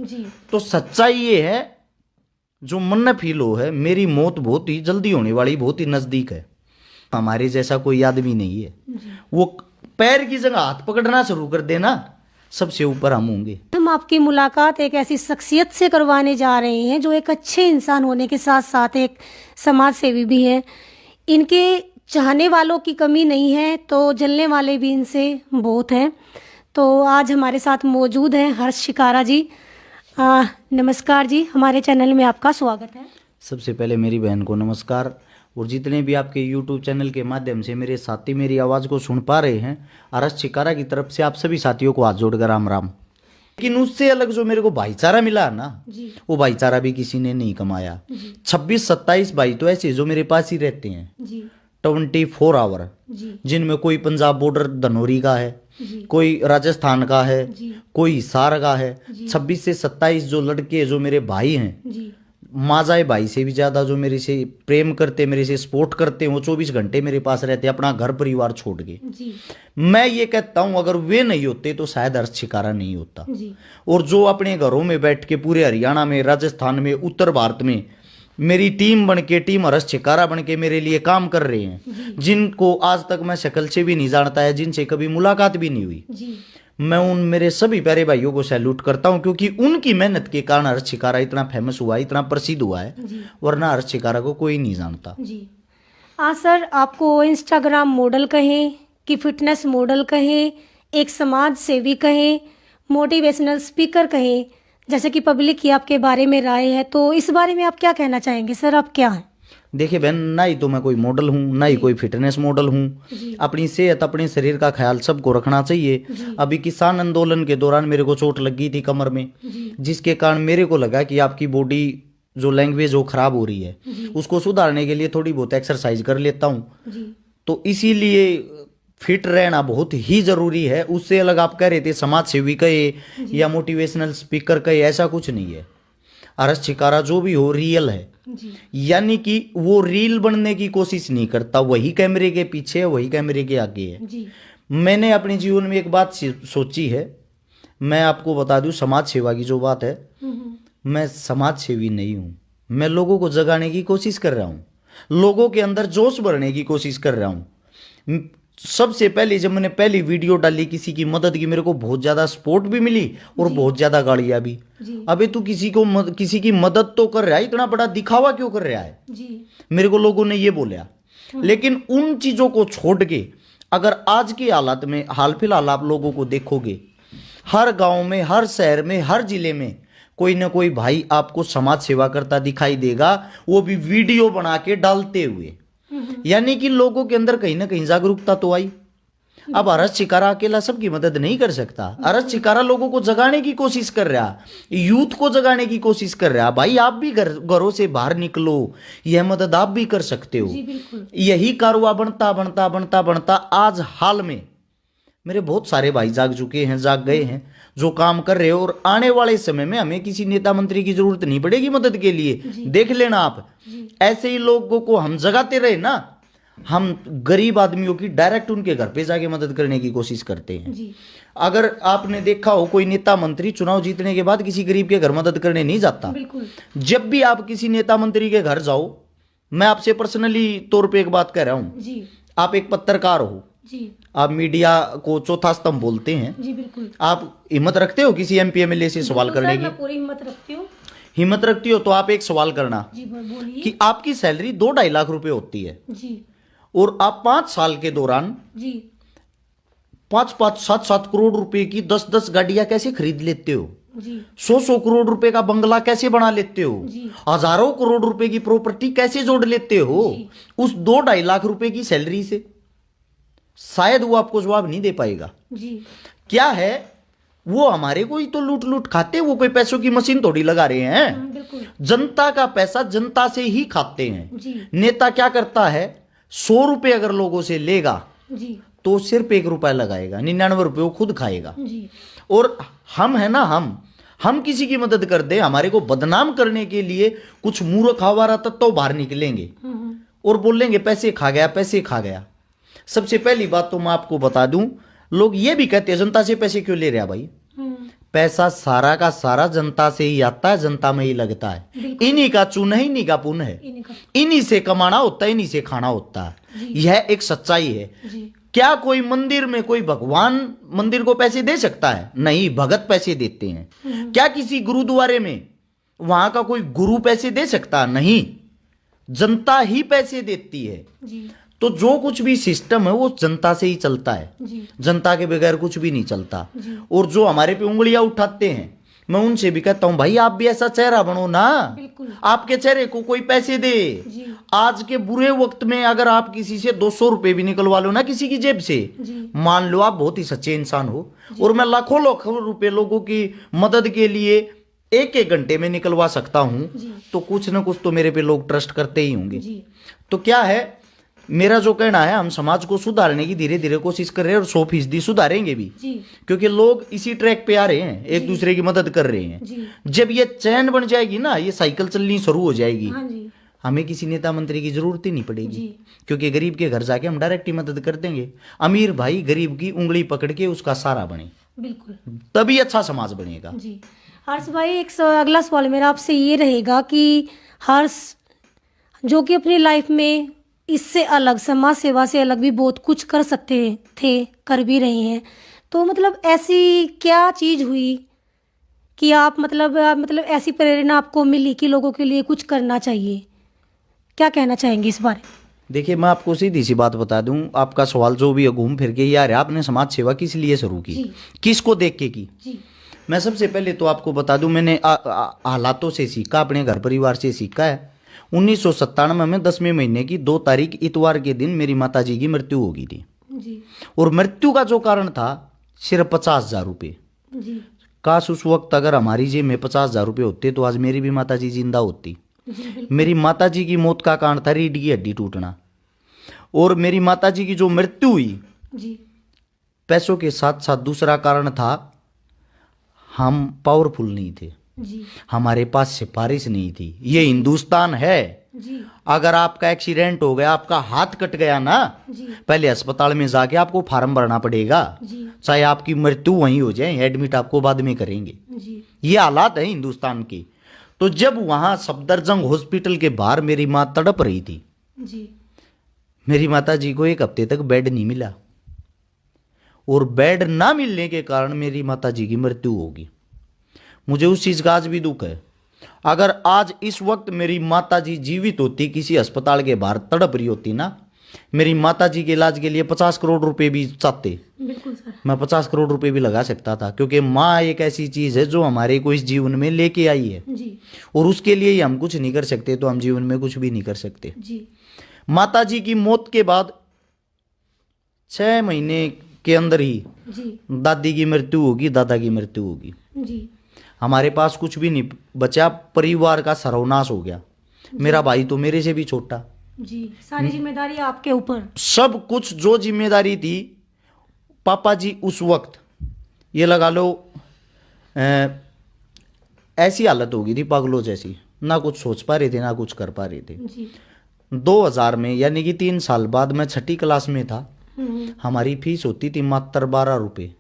जी। तो सच्चाई ये है, जो मन में फील हो है, मेरी मौत बहुत ही जल्दी होने वाली, बहुत ही नजदीक है। हमारे जैसा कोई आदमी नहीं है। वो पैर की जगह हाथ पकड़ना शुरू कर देना, सबसे ऊपर हम होंगे। हम आपकी मुलाकात एक ऐसी शख्सियत से करवाने जा रहे हैं जो एक अच्छे इंसान होने के साथ साथ एक समाज सेवी भी है। इनके चाहने वालों की कमी नहीं है, तो जलने वाले भी इनसे बहुत हैं। तो आज हमारे साथ मौजूद हैं हर्ष शिकारा जी। नमस्कार जी, हमारे चैनल में आपका स्वागत है। सबसे पहले मेरी बहन को नमस्कार, और जितने भी आपके YouTube चैनल के माध्यम से मेरे साथी मेरी आवाज़ को सुन पा रहे हैं, हर्ष शिकारा की तरफ से आप सभी साथियों को हाथ जोड़कर राम राम। लेकिन उससे अलग जो मेरे को भाईचारा मिला है ना, वो भाईचारा भी किसी ने नहीं कमाया। 26-27 भाई तो ऐसे जो मेरे पास ही रहते हैं 24 आवर, जिनमें कोई पंजाब बॉर्डर धनौरी का है, कोई राजस्थान का है, कोई हिसार का है। 26 से 27 जो लड़के जो मेरे भाई हैं, माजाए भाई से भी ज्यादा जो मेरे से प्रेम करते, मेरे से सपोर्ट करते हैं, वो 24 घंटे मेरे पास रहते, अपना घर परिवार छोड़ के। मैं ये कहता हूं, अगर वे नहीं होते तो शायद हर्ष शिकारा नहीं होता। और जो अपने घरों में बैठ के पूरे हरियाणा में, राजस्थान में, उत्तर भारत में मेरी टीम बन के, टीम हर्ष शिकारा बन के मेरे लिए काम कर रहे हैं, जिनको आज तक मैं शक्ल से भी नहीं जानता है, जिनसे कभी मुलाकात भी नहीं हुई, मैं उन मेरे सभी प्यारे भाइयों को सैल्यूट करता हूं, क्योंकि उनकी मेहनत के कारण हर्ष शिकारा इतना फेमस हुआ है, इतना प्रसिद्ध हुआ है, वरना हर्ष शिकारा को कोई नहीं जानता। सर, आपको इंस्टाग्राम मॉडल कहें कि फिटनेस मॉडल कहें, एक समाज सेवी कहें, मोटिवेशनल स्पीकर कहें, जैसे कि पब्लिक की आपके बारे में राय है, तो इस बारे में आप क्या कहना चाहेंगे सर? आप क्या हैं? देखिए बहन, ना ही तो मैं कोई मॉडल हूँ, ना ही कोई फिटनेस मॉडल हूँ। अपनी सेहत, अपने शरीर का ख्याल सबको रखना चाहिए। अभी किसान आंदोलन के दौरान मेरे को चोट लगी थी कमर में, जिसके कारण मेरे को लगा कि आपकी बॉडी जो लैंग्वेज वो खराब हो रही है, उसको सुधारने के लिए थोड़ी बहुत एक्सरसाइज कर लेता हूँ। तो इसीलिए फिट रहना बहुत ही जरूरी है। उससे अलग आप कह रहे थे समाज सेवी कहे या मोटिवेशनल स्पीकर कहे, ऐसा कुछ नहीं है। हर्ष शिकारा जो भी हो रियल है, यानी कि वो रील बनने की कोशिश नहीं करता, वही कैमरे के पीछे है, वही कैमरे के आगे है। मैंने अपने जीवन में एक बात सोची है, मैं आपको बता दूं, समाज सेवा की जो बात है, मैं समाज सेवी नहीं हूं। मैं लोगों को जगाने की कोशिश कर रहा हूं, लोगों के अंदर जोश भरने की कोशिश कर रहा हूं। सबसे पहले जब मैंने पहली वीडियो डाली किसी की मदद की, मेरे को बहुत ज्यादा सपोर्ट भी मिली और बहुत ज्यादा गालियां भी। अबे तू किसी की मदद तो कर रहा है, इतना बड़ा दिखावा क्यों कर रहा है? मेरे को लोगों ने ये बोला। लेकिन उन चीजों को छोड़ के अगर आज के हालात में, हाल फिलहाल आप लोगों को देखोगे, हर गांव में, हर शहर में, हर जिले में कोई ना कोई भाई आपको समाज सेवा करता दिखाई देगा, वो भी वीडियो बना के डालते हुए। यानी कि लोगों के अंदर कहीं ना कहीं जागरूकता तो आई। अब हर्ष शिकारा अकेला सबकी मदद नहीं कर सकता। हर्ष शिकारा लोगों को जगाने की कोशिश कर रहा, यूथ को जगाने की कोशिश कर रहा। भाई आप भी घरों से बाहर निकलो, यह मदद आप भी कर सकते हो। यही कारवा बनता बनता बनता बनता आज हाल में मेरे बहुत सारे भाई जाग चुके हैं, जाग गए हैं, जो काम कर रहे हो। और आने वाले समय में हमें किसी नेता मंत्री की जरूरत नहीं पड़ेगी मदद के लिए। देख लेना आप, ऐसे ही लोगों को हम जगाते रहे ना, हम गरीब आदमियों की डायरेक्ट उनके घर पे जाके मदद करने की कोशिश करते हैं। अगर आपने देखा हो, कोई नेता मंत्री चुनाव जीतने के बाद किसी गरीब के घर मदद करने नहीं जाता। जब भी आप किसी नेता मंत्री के घर जाओ, मैं आपसे पर्सनली तौर पे एक बात कह रहा हूं, आप एक पत्रकार हो, आप मीडिया को चौथा स्तंभ बोलते हैं, आप हिम्मत रखते हो किसी MP MLA से सवाल करने की? पूरी हिम्मत रखती हूँ। हिम्मत रखती हो तो आप एक सवाल करना कि आपकी सैलरी 2-2.5 लाख रुपए होती है, और आप 5 साल के दौरान 5-5, 7-7 करोड़ रुपए की 10-10 गाड़ियां कैसे खरीद लेते हो? 100-100 करोड़ रुपए का बंगला कैसे बना लेते हो? हजारों करोड़ रुपए की प्रॉपर्टी कैसे जोड़ लेते हो उस 2-2.5 लाख रुपए की सैलरी से? शायद वो आपको जवाब नहीं दे पाएगा। क्या है, वो हमारे को ही तो लूट लूट खाते, वो कोई पैसों की मशीन थोड़ी लगा रहे हैं। जनता का पैसा जनता से ही खाते हैं। नेता क्या करता है, 100 रुपए अगर लोगों से लेगा तो सिर्फ 1 रुपया लगाएगा, 99 रुपए वो खुद खाएगा। और हम है ना, हम किसी की मदद कर दे, हमारे को बदनाम करने के लिए कुछ मूर्ख आवारा तत्व बाहर निकलेंगे और बोलेंगे पैसे खा गया, पैसे खा गया। सबसे पहली बात तो मैं आपको बता दूं, लोग ये भी कहते हैं जनता से पैसे क्यों ले रहा भाई? पैसा सारा का सारा जनता से ही आता है, जनता में ही लगता है। इन्हीं का चून है, इन्हीं का पुण्य है, इन्हीं से कमाना होता है, इन्हीं से खाना होता है। यह एक सच्चाई है। क्या कोई मंदिर में कोई भगवान मंदिर को पैसे दे सकता है? नहीं, भगत पैसे देते हैं। क्या किसी गुरुद्वारे में वहां का कोई गुरु पैसे दे सकता? नहीं, जनता ही पैसे देती है। तो जो कुछ भी सिस्टम है वो जनता से ही चलता है, जनता के बगैर कुछ भी नहीं चलता। और जो हमारे पे उंगलियां उठाते हैं, मैं उनसे भी कहता हूं भाई आप भी ऐसा चेहरा बनो ना, आपके चेहरे को कोई पैसे दे। आज के बुरे वक्त में अगर आप किसी से 200 रुपए भी निकलवा लो ना किसी की जेब से, मान लो आप बहुत ही सच्चे इंसान हो, और मैं लाखों लाखों रुपए लोगों की मदद के लिए एक एक घंटे में निकलवा सकता हूं, तो कुछ ना कुछ तो मेरे पे लोग ट्रस्ट करते ही होंगे। तो क्या है, मेरा जो कहना है, हम समाज को सुधारने की धीरे धीरे कोशिश कर रहे हैं और 100% सुधारेंगे भी, क्योंकि लोग इसी ट्रैक पे आ रहे हैं, एक दूसरे की मदद कर रहे हैं। जब ये चैन बन जाएगी ना, ये साइकिल चलनी शुरू हो जाएगी, हमें किसी नेता मंत्री की जरूरत ही नहीं पड़ेगी, क्योंकि गरीब के घर जाके हम डायरेक्ट ही मदद कर देंगे। अमीर भाई गरीब की उंगली पकड़ के उसका सहारा बने, बिल्कुल, तभी अच्छा समाज बनेगा। हर्ष भाई, एक अगला सवाल मेरा आपसे ये रहेगा कि हर्ष जो कि अपनी लाइफ में इससे अलग, समाज सेवा से अलग भी बहुत कुछ कर सकते थे, कर भी रहे हैं, तो मतलब ऐसी क्या चीज़ हुई कि आप मतलब ऐसी प्रेरणा आपको मिली कि लोगों के लिए कुछ करना चाहिए? क्या कहना चाहेंगे इस बारे में? देखिए, मैं आपको सीधी सी बात बता दूं, आपका सवाल जो भी घूम फिर के यार आपने समाज सेवा किस लिए शुरू की, किसको देख के की? मैं सबसे पहले तो आपको बता दूं, मैंने हालातों से सीखा, अपने घर परिवार से सीखा है। 1997 में 10वें महीने की 2 तारीख इतवार के दिन मेरी माताजी की मृत्यु हो गई थी, और मृत्यु का जो कारण था सिर्फ 50,000 रुपये। काश उस वक्त अगर हमारी जेब में 50,000 रुपये होते तो आज मेरी भी माताजी जिंदा होती। मेरी माताजी की मौत का कारण था रीढ़ की हड्डी टूटना, और मेरी माताजी की जो मृत्यु हुई, पैसों के साथ साथ दूसरा कारण था हम पावरफुल नहीं थे, हमारे पास सिफारिश नहीं थी। ये हिंदुस्तान है, अगर आपका एक्सीडेंट हो गया, आपका हाथ कट गया ना, पहले अस्पताल में जाके आपको फार्म भरना पड़ेगा, चाहे आपकी मृत्यु वहीं हो जाए, एडमिट आपको बाद में करेंगे। ये हालात है हिंदुस्तान की। तो जब वहां सफदरजंग हॉस्पिटल के बाहर मेरी मां तड़प रही थी, मेरी माता जी को 1 हफ्ते तक बेड नहीं मिला, और बेड ना मिलने के कारण मेरी माता जी की मृत्यु होगी। मुझे उस चीज का आज भी दुख है। अगर आज इस वक्त मेरी माता जी जीवित होती, किसी अस्पताल के बाहर तड़प रही होती ना, मेरी माता जी के इलाज के लिए 50 करोड़ रुपए भी चाहते, बिल्कुल सर, मैं 50 करोड़ रुपए भी लगा सकता था, क्योंकि माँ एक ऐसी चीज है जो हमारे को इस जीवन में लेके आई है, और उसके लिए हम कुछ नहीं कर सकते तो हम जीवन में कुछ भी नहीं कर सकते। माता जी की मौत के बाद 6 महीने के अंदर ही दादी की मृत्यु होगी, दादा की मृत्यु होगी। हमारे पास कुछ भी नहीं बचा, परिवार का सर्वनाश हो गया। मेरा भाई तो मेरे से भी छोटा, सारी जिम्मेदारी आपके ऊपर, सब कुछ जो जिम्मेदारी थी पापा जी उस वक्त, ये लगा लो ऐसी हालत हो गई थी पागलों जैसी, ना कुछ सोच पा रहे थे ना कुछ कर पा रहे थे। 2000 में, यानी कि 3 साल बाद, मैं 6ठी क्लास में था, हमारी फीस होती थी मात्र 12 रुपये,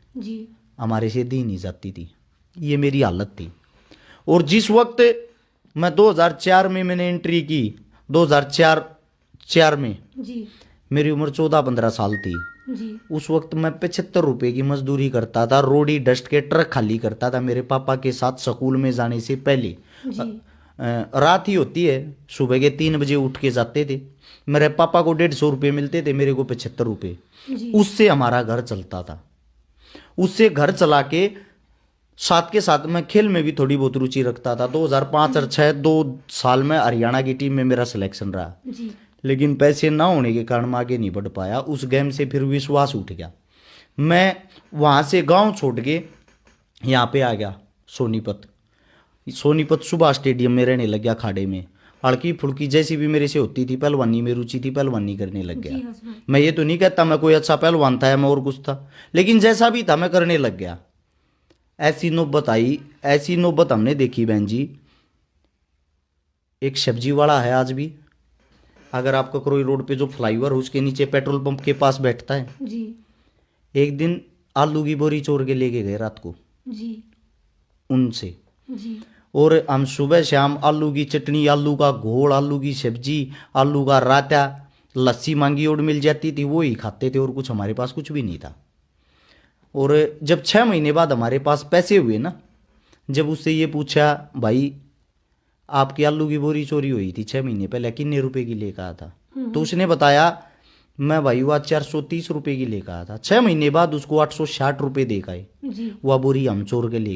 हमारे से दी नहीं जाती थी। ये मेरी हालत थी। और जिस वक्त मैं 2004 में मैंने एंट्री की, 2004 में मेरी उम्र 14-15 साल थी, उस वक्त मैं 75 रुपये की मजदूरी करता था, रोडी डस्ट के ट्रक खाली करता था मेरे पापा के साथ स्कूल में जाने से पहले। रात ही होती है, सुबह के 3 बजे उठ के जाते थे। मेरे पापा को 150 रुपये मिलते थे, मेरे को 75 रुपये, उससे हमारा घर चलता था। उससे घर चला के साथ के साथ मैं खेल में भी थोड़ी बहुत रुचि रखता था। 2005 और 2006 2 साल में हरियाणा की टीम में मेरा सिलेक्शन रहा, लेकिन पैसे ना होने के कारण मैं आगे नहीं बढ़ पाया। उस गेम से फिर विश्वास उठ गया। मैं वहाँ से गांव छोड़ के यहाँ पे आ गया सोनीपत सुभाष स्टेडियम में रहने लग गया। खाड़े में हल्की फुल्की जैसी भी मेरे से होती थी, पहलवानी में रुचि थी, पहलवानी करने लग गया। मैं ये तो नहीं कहता मैं कोई अच्छा पहलवान था या मैं और कुछ था, लेकिन जैसा भी था मैं करने लग गया। ऐसी नौबत हमने देखी बहन जी। एक सब्जी वाला है आज भी, अगर आपका करोई रोड पे जो फ्लाईओवर है उसके नीचे पेट्रोल पंप के पास बैठता है जी। एक दिन आलू की बोरी चोर के लेके गए रात को जी। उनसे। जी और हम सुबह शाम आलू की चटनी, आलू का घोल, आलू की सब्जी, आलू का रायता, लस्सी मांगी और मिल जाती थी, वो ही खाते थे और कुछ हमारे पास कुछ भी नहीं था। और जब 6 महीने बाद हमारे पास पैसे हुए ना, जब उससे ये पूछा, भाई आपकी आलू की बोरी चोरी हुई थी 6 महीने पहले, कितने रुपए की लेकर आया था? तो उसने बताया, मैं भाई वह 430 रुपए की लेकर आया था। 6 महीने बाद उसको 860 रुपए देकर आए, जी वह बोरी हम चोर के ले